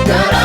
Nagaa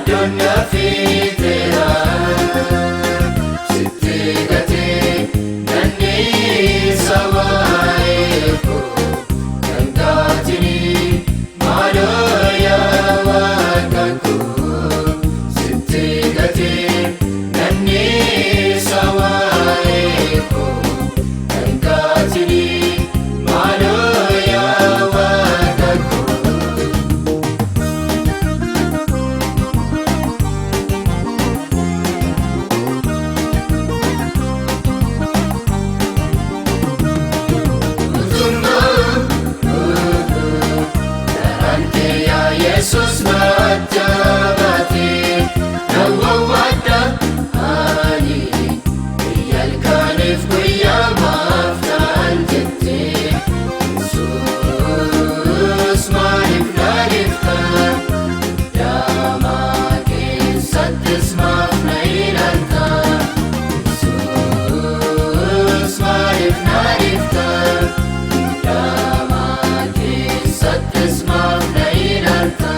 yaadonna fiiteera sitti gatee nanni sawaa'eeko kan taatini maaloo yaa waaqanko sitti gatee nanni sawaa'eeko kan taatini maaloo yaa waaqanko. Yesus majabate nawawada ani yalkanif kuyamaf tanjete Yesus malif nalifta dama Keessattis maaf nailanta Yesus malif nalifta dama Keessattis maaf nailanta.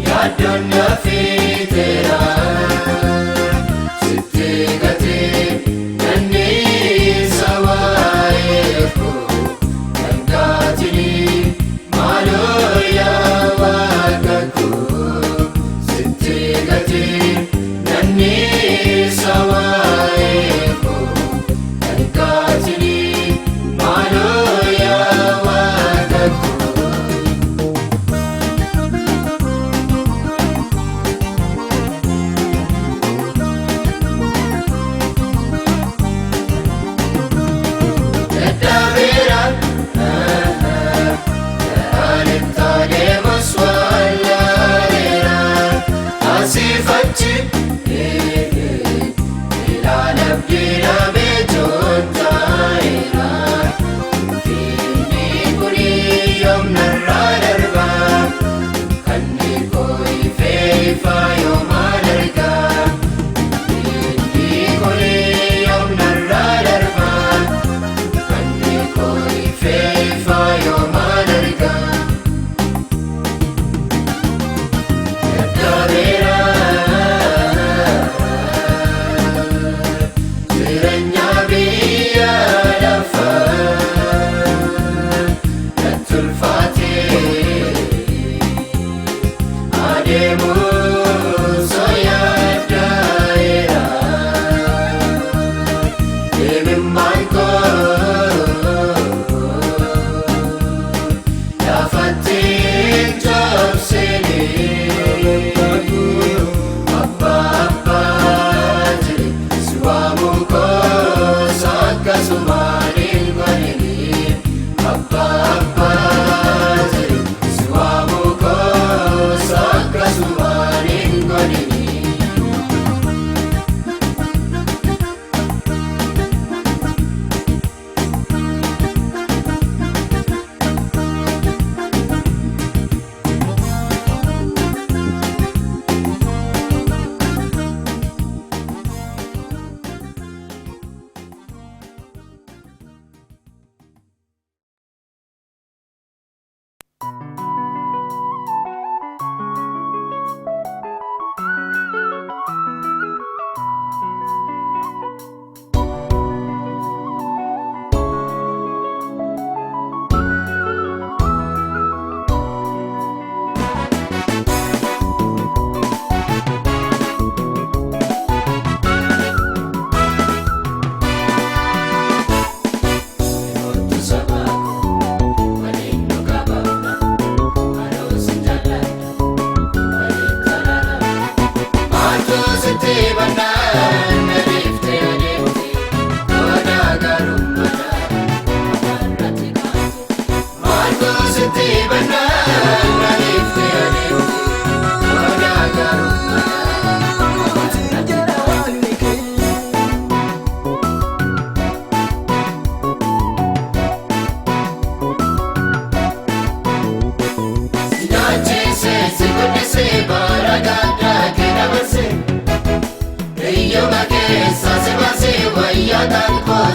Yaadonna fiiteera sitti gatee nanni sawaa'eeko kan taatini maaloo yaa waaqanko sitti gatee nanni sawaa'eeko kan taatini maaloo yaa waaqanko.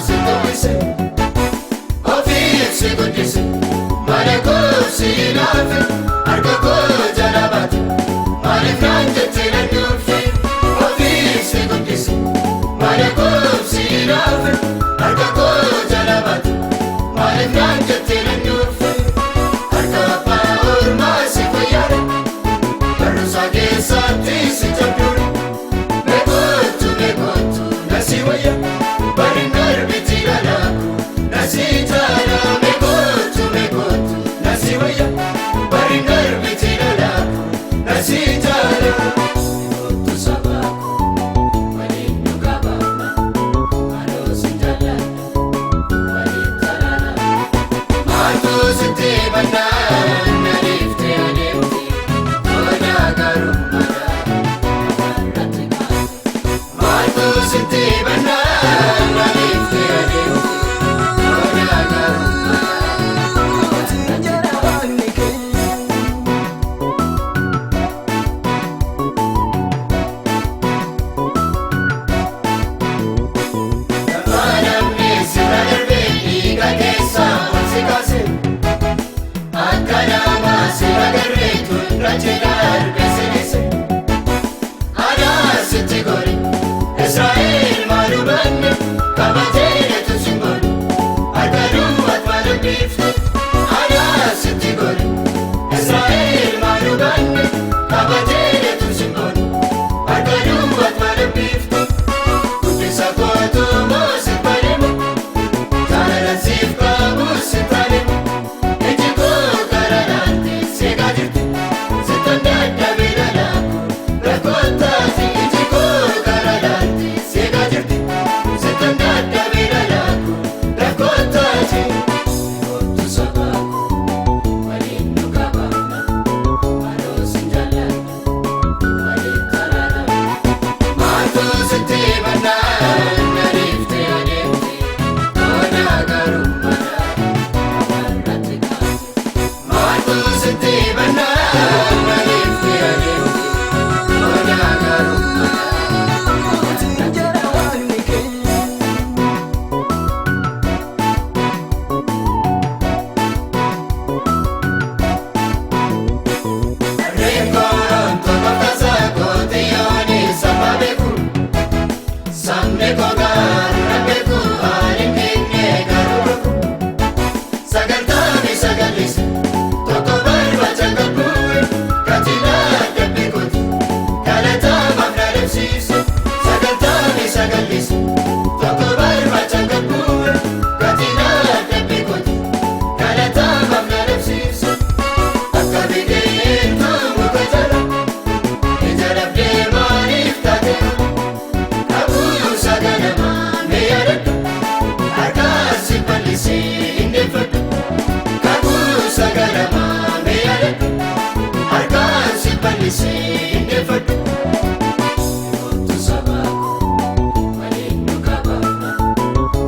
si tuwwise ofiif si guddise mana koo si naafe harka koo jala baate maaliif naan jettee nan dhufe ofiif si guddise mana koo si naafe harka koo jala baate maaliif naan jettee nan dhufe harka abbaa ormaa si fayyaare barruusaa keessatti si jabduure meekootu nasi wayya bari narbiti laalaaku nasi taala meekootu nasi wayya bari narbiti laalaaku nasi taala meekootu sabaaku waliin dhugaa baafna maaloo si jaalladha waliin talaala maaltu sitti mannaa naliiftee adeemti toonaa gaarummaadha irratti kaate maaltu sitti mannaa naliiftee adeemti toonaa gaarummaadha irratti kaate. Namni sirra darbee dhiiga keessaa wal si kaase akka nama sirra garee tundra jedha darbee si dhiise aadaa sitti godhe Israa'el maal hubanne kabatee deetu si godhe harka duwwaat maal hambiifte aadaa sitti godhe Israa'el maal hubanne kabatee deetu si godhe harka duwwaat maal hambiifte guddisa kootu moo si bademu jaalala siif qabu si taademu iji koo gara laalte seegaa jirti sittan dadhabee laalaaku rakkootaati iji koo gara laalte seegaa jirti sittan dadhabee laalaaku rakkootaati meekootu sabaaku waliin dhugaa baafna maaloo si jaalladha waliin talaala maaltu sitti mannaa naliiftee adeemti toonaa gaarummaadha irratti kaate maaltu sitti mannaa naliiftee adeemti toonaa gaarummaadha irratti kaate. Harreen tokko tasaa qotiyooni saba beeku sabni koo gaarra beeku ani kenne garuu beeku sagantaani sagalise tokko barbaacha qabbuue katinaa dabbe kooti galataamaaf na dhabsiise sagantaani sagalise tokko barbaacha qabbuue katinaa dabbe kooti galataamaaf na dhabsiise akka biqiltuu muka jala ija dhabdee maaliif taateera kabuusa ganamaa mee yaadadhu harkaan si bal'isee hindeeffadhu kabuusa ganamaa mee yaadadhu harkaan si bal'isee hindeeffadhu meekootu sabaaku waliin dhugaa baafna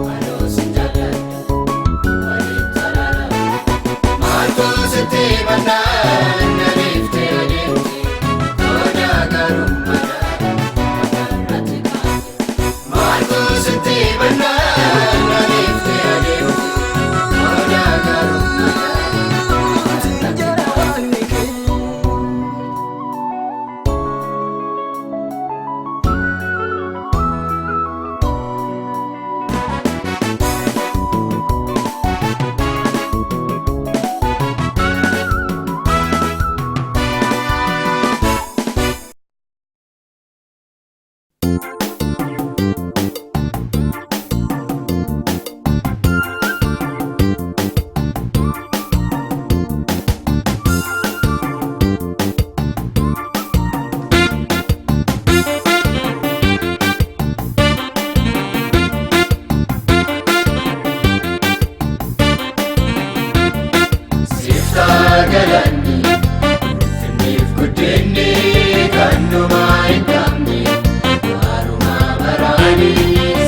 maaloo si jaalladha waliin talaala maaltu sitti mannaa naliiftee adeemti toonaa gaarummaadha irratti kaate maaltu sitti mannaa naliiftee adeemti toonaa gaarummaadha irratti kaate. Siftaa galanni finniif guddinni kan dhumaa hin qabne waarumaa baraani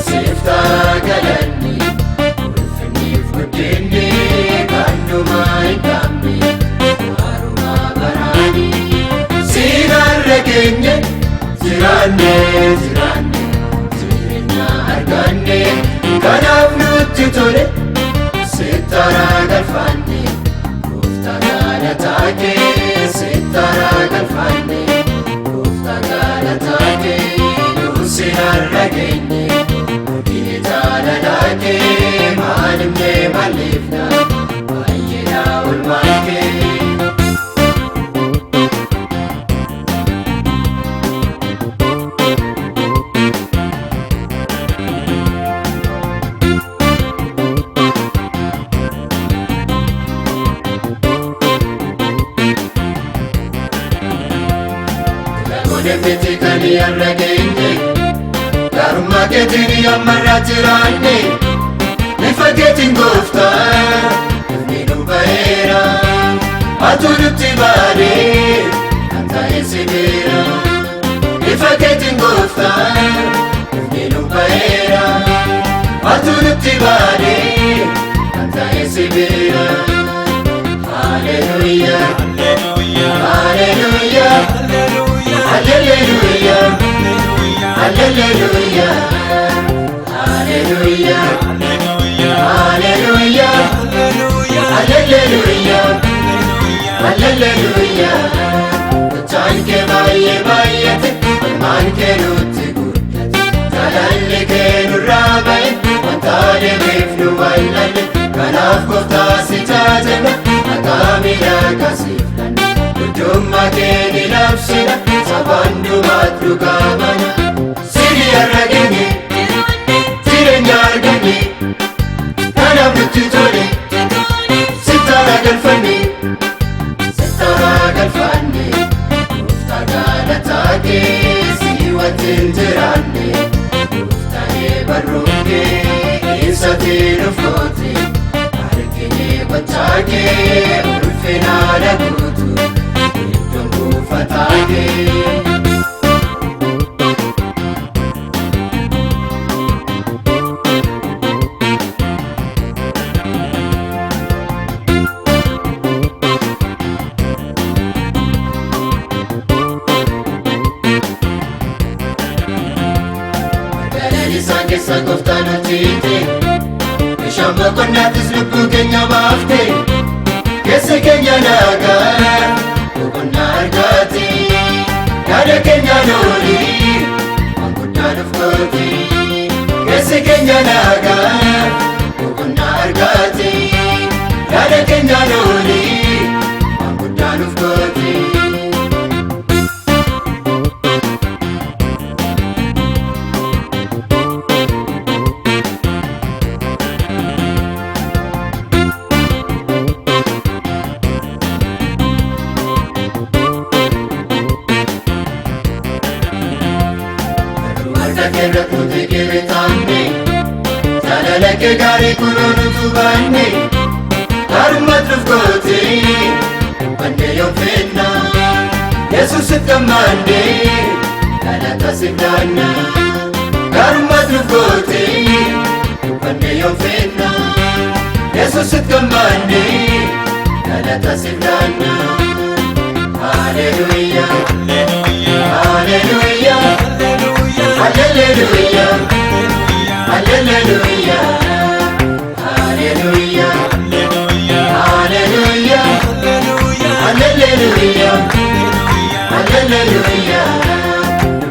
siftaa galanni finniif guddinni kan dhumaa hin qabne waarumaa baraani siinarra keenya jiraanne jireenya arganne kanaaf tole sittara galfanne gooftaa galataa kee sittara galfanne gooftaa galataa kee nuusi har'a geenye odii jaalalaa kee maalimnee maaliifna baay'eedha oolmaan kee. Miti kan yarra geenye garummaa keetiin ammarraa jiraanne ifa keetiin gooftaa ifni nu ba'eera atu nutti baanee kan ta'e si beera ifa keetiin gooftaa ifni nu ba'eera atu nutti baanee kan ta'e si beera. Hallelujah, hallelujah, hallelujah, hallelujah, hallelujah, hallelujah, hallelujah, hallelujah, hallelujah. Kutaan kee baay'ee baay'ate ilmaan kee nutti guddate jaalalli kee nurraa ba'e wanta deebiif nu wayyalle kanaaf gooftaa si jaajanna nagaa miidhagaa siif lanna guddummaa kee ni labsina sabaan dhumaat dhugaa bana sini har'a geenye jireenya arganne kanaaf nutti tole sittara galfanne gooftaa galataa kee si wajjin jiraanne gooftaalee barruun kee keessatti nuuf goote argine gochaa kee ulfinaa guutu iddoon buufataa kee. Isaan keessa gooftaan hojjete bishaan boqonnaatis lubbuu keenya baafte keessa keenya nagaa boqonnaa argate yaada keenyaan olii waan guddaa nuuf goote keessa keenya nagaa boqonnaa argate yaada keenyaan olii waan guddaa nuuf goote. Keerra tuuti kiritanne jaalala kee gaarii kunoo nutu baanne gaarummaat nuuf goote wanne yoo fenna Yesuusit gammanne galata siif laanna gaarummaat nuuf goote wanne yoo fenna Yesuusit gammanne galata siif laanna. Hallelujah, hallelujah, hallelujah, hallelujah, hallelujah, hallelujah, hallelujah, hallelujah.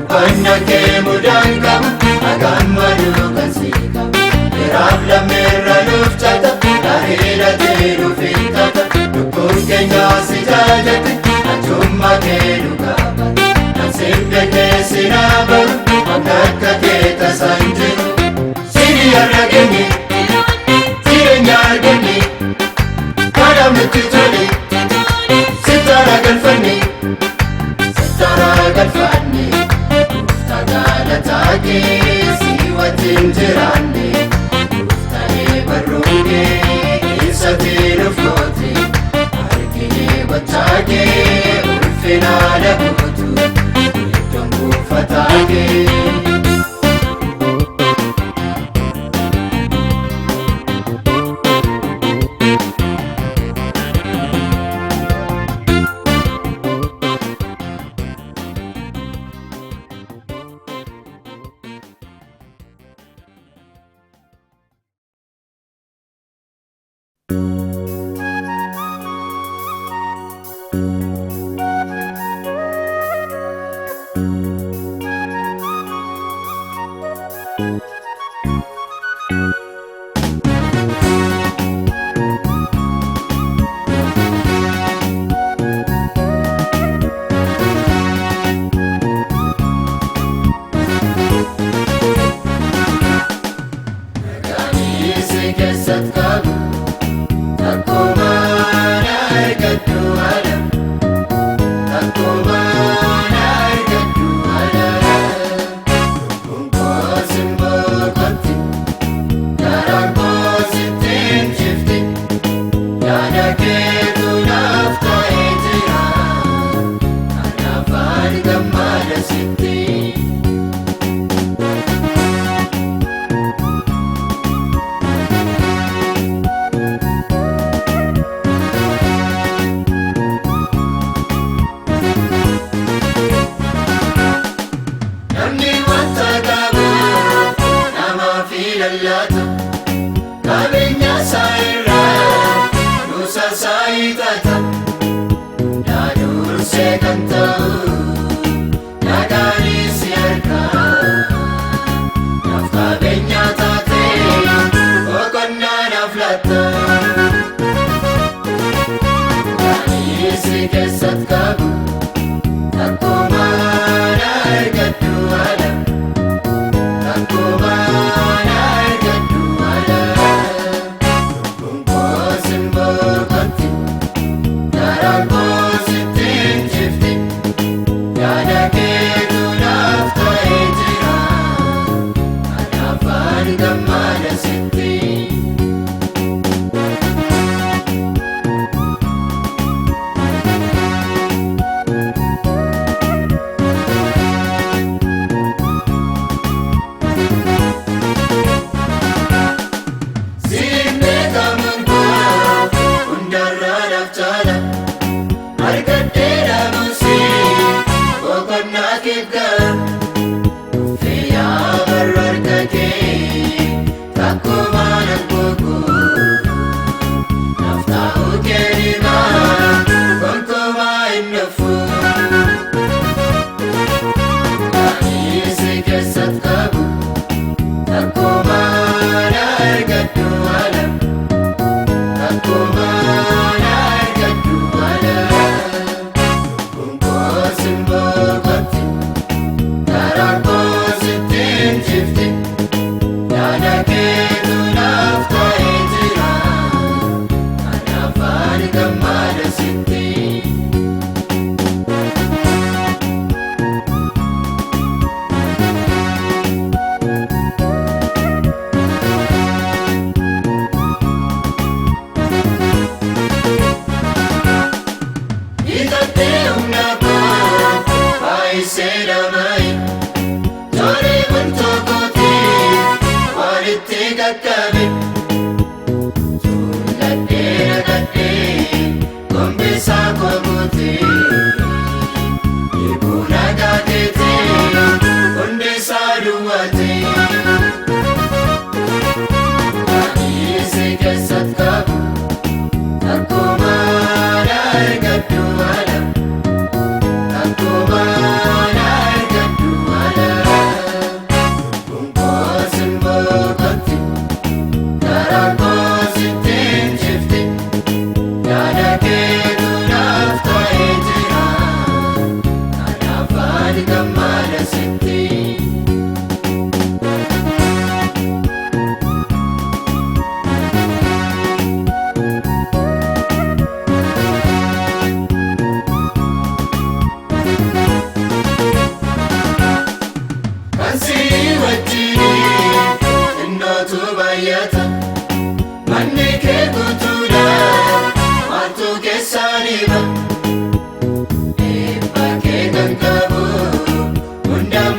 Banna kee mudaan qabu dhagaan maluu kan si qabu biraaf lammeerra nuuf cata bareeda ta'e nuuf hin tata lubbuun keenya si jaajate ajummaa kee nu qaba namsiin beekee si naabaru akka kee tasaan jiru sini har'a geenye jireenya arganne kanaaf nutti tole sittara galfanne gooftaa galataa kee si wajjin jiraanne gooftaalee barruun kee keessatti nuuf goote argine gochaa kee ulfinaa guutu iddoon buufataa kee. Keessatti qabu akkuma argadhu ala akkuma argadhu ala kunkoos immoo kotti garaan koos ittiin jifti yaada keetu naaf ta'ee jira kanaaf ani gammada sitti. Qabeenya saayirraa nuusa saayitata dursee kan ta'u nagaanis harkaa naaf qabeenya taatee boqonnaa naaf laata anis keessatti qabu akkuma argadhu ala akkuma Eebba kee kan qabu hundaan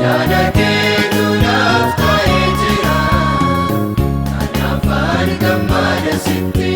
yaada keetu naaf ta'ee jira kanaafaan gammada sitti.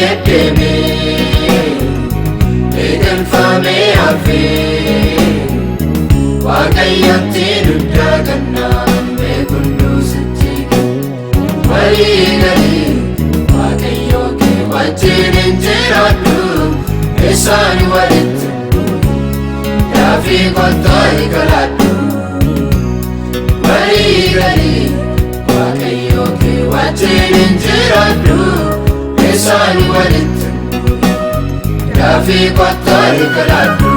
baay'eeddeeme eegalfamee hafe Waaqayyotti duddaa kannaan beekunduu sitti walii galii Waaqayyoo kee wajjin hin jiraadhu isaan walitti daafii kottaa eegalaadhu walii galii Waaqayyoo kee wajjin hin jiraadhu isaan walitti daafii kottaa eegalaadhu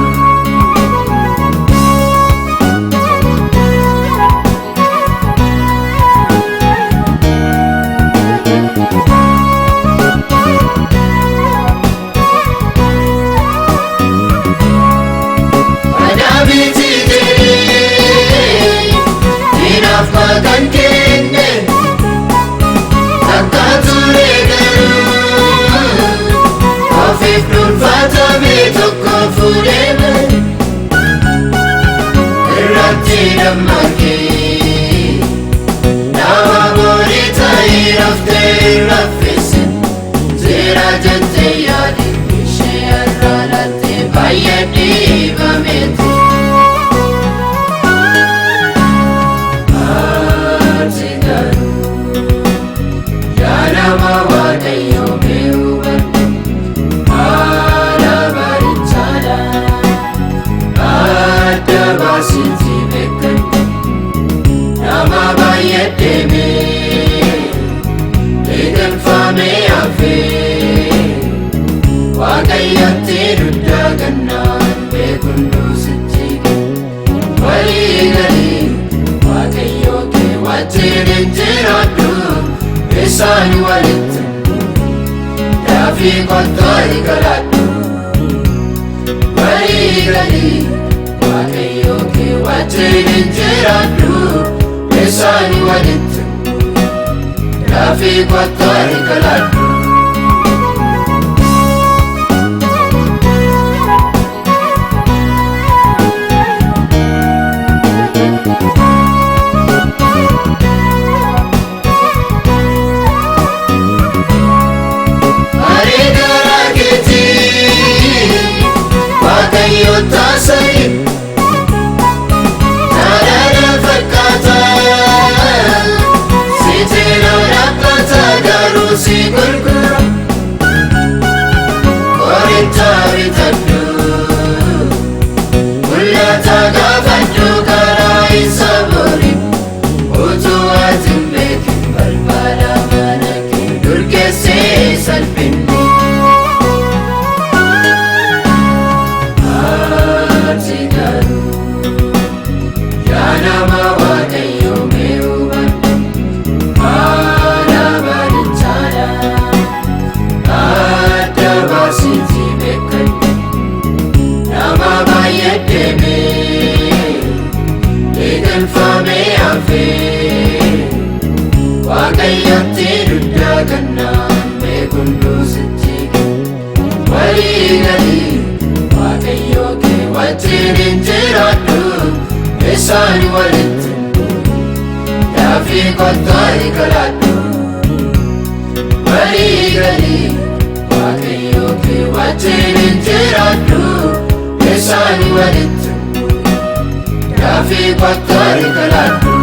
Kan kenne takka ture garuu ofiif dhuunfatame tokko fuudhame irratti dammaqee nama borii ta'ee raftee raffise jira jettee yaade ishee irraa lattee baay'ee dhiibameeti. Waaqayyotti duddaa kannaan beekunduu sitti walii galii Waaqayyoo kee wajjin hin jiraadhu isaan walitti daafii kottaa eegalaadhu walii galii Waaqayyoo kee wajjin hin jiraadhu isaan walitti daafii kottaa eegalaadhu Taasai naadana fakkaata siiteena dhaabbata garuu si gurgura korintaa bitadhu mul'ata gaafadhu karaa isa bori utuu ati hin beekin barbaada mana kee durgeessee salphinni. Waaqayyotti duddaa kannaan beekunduu sitti walii galii Waaqayyoo kee wajjin hin jiraadhu isaan walitti daafii kottaa eegalaadhu walii galii Waaqayyoo kee wajjin hin jiraadhu isaan walitti daafii kottaa eegalaadhu.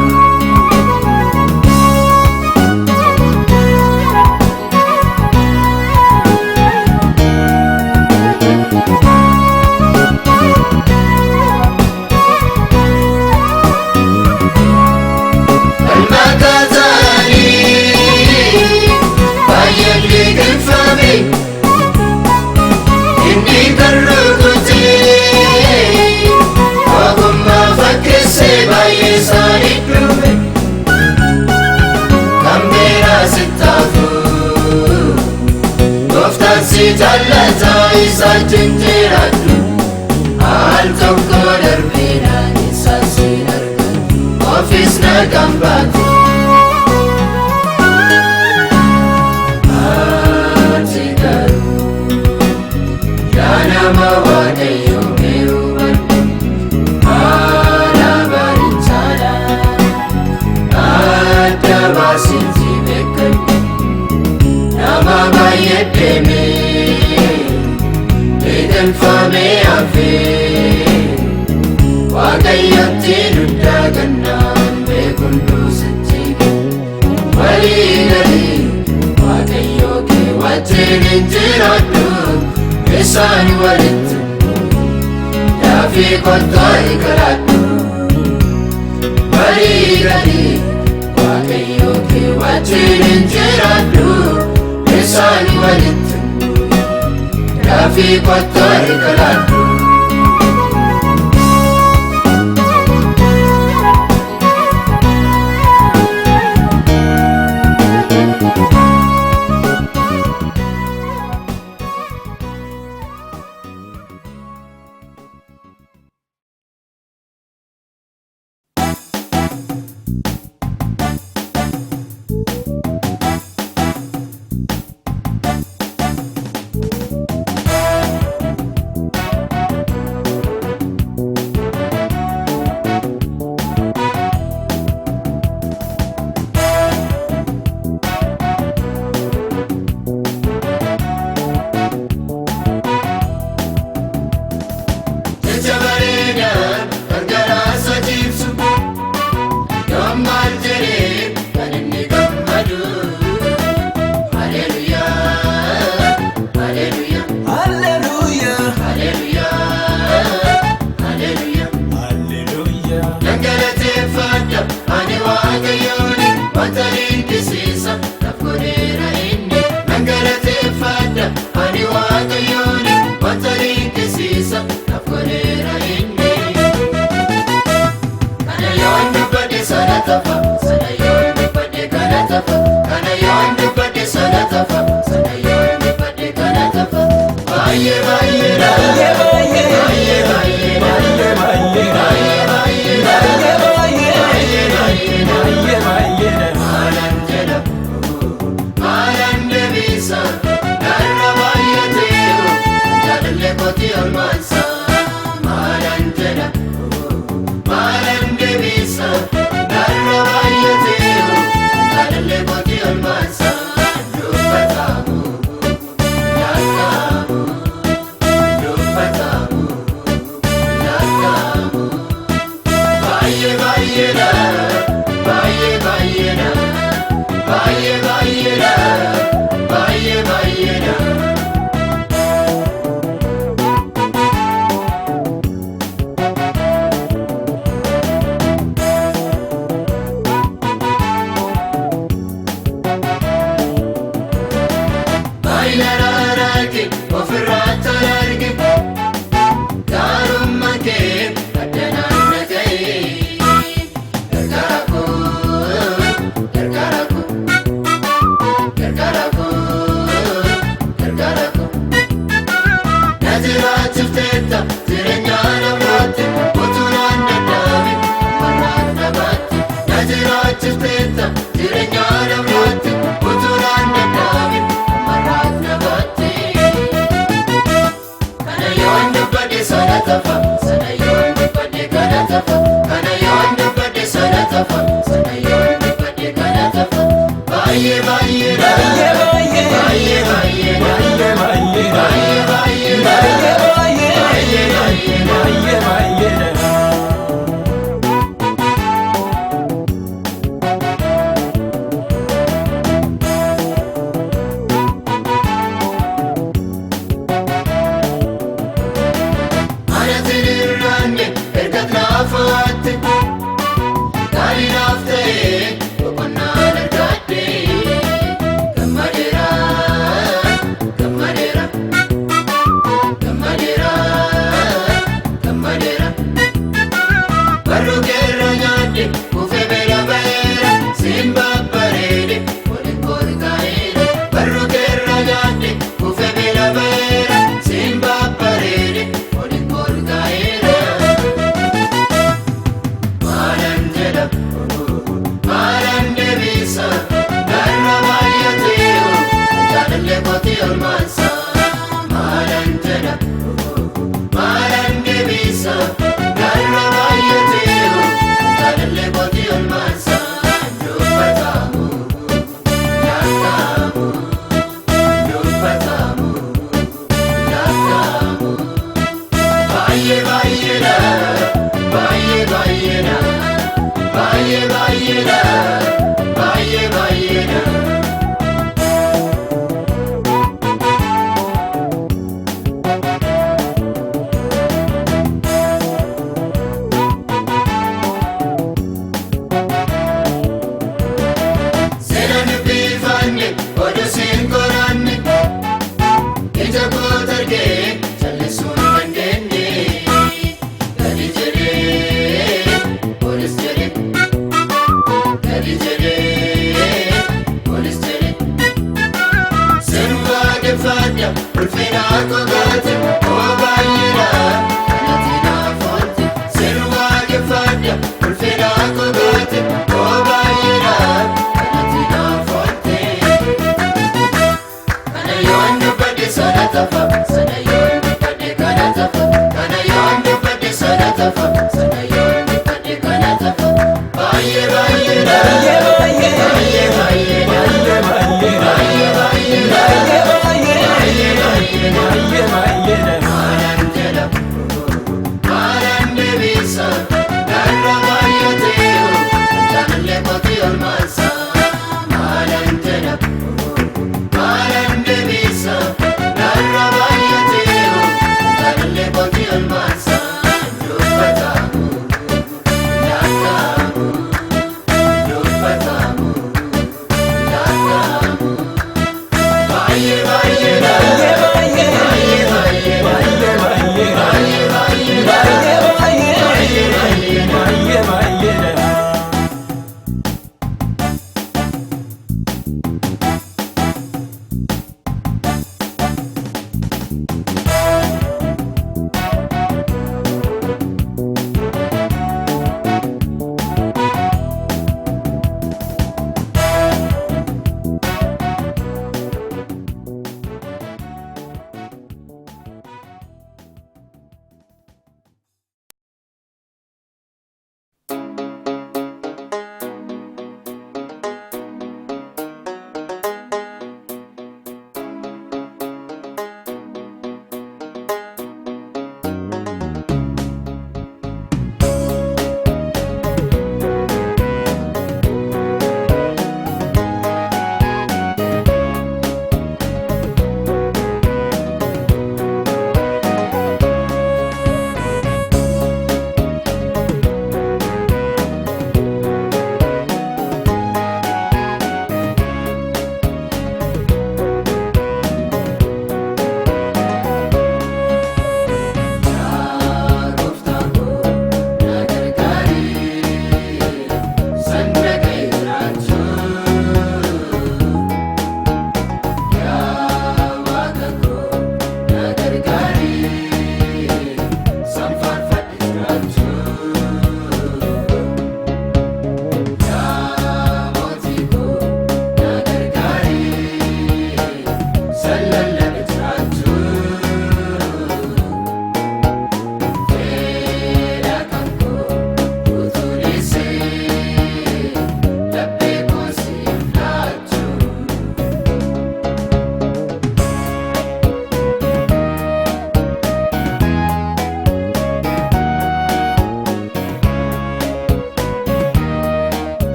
Inni karru kutee ogummaa fakkeessee baay'ee isaanii dhume kan beeraa sittaafu gooftaan si jaallata isa jiraadhu al tokko darbeedhaan isa siin argatu ofiis nagaan baatu. Nama Waaqayyoo beeku haala bareechaadha adda baasiti beekadhu nama baay'ee deeme. naafee waaqayyotti duddaa gannaan beekunuu sitti walii galii waaqayyoo kee wajjin hin jiraadhu isaan walitti daafii kottaa hiikalaadhu walii galii waaqayyoo kee wajjin hin jiraadhu isaan walitti daafii kottaa hiikalaadhu.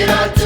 jiraatu.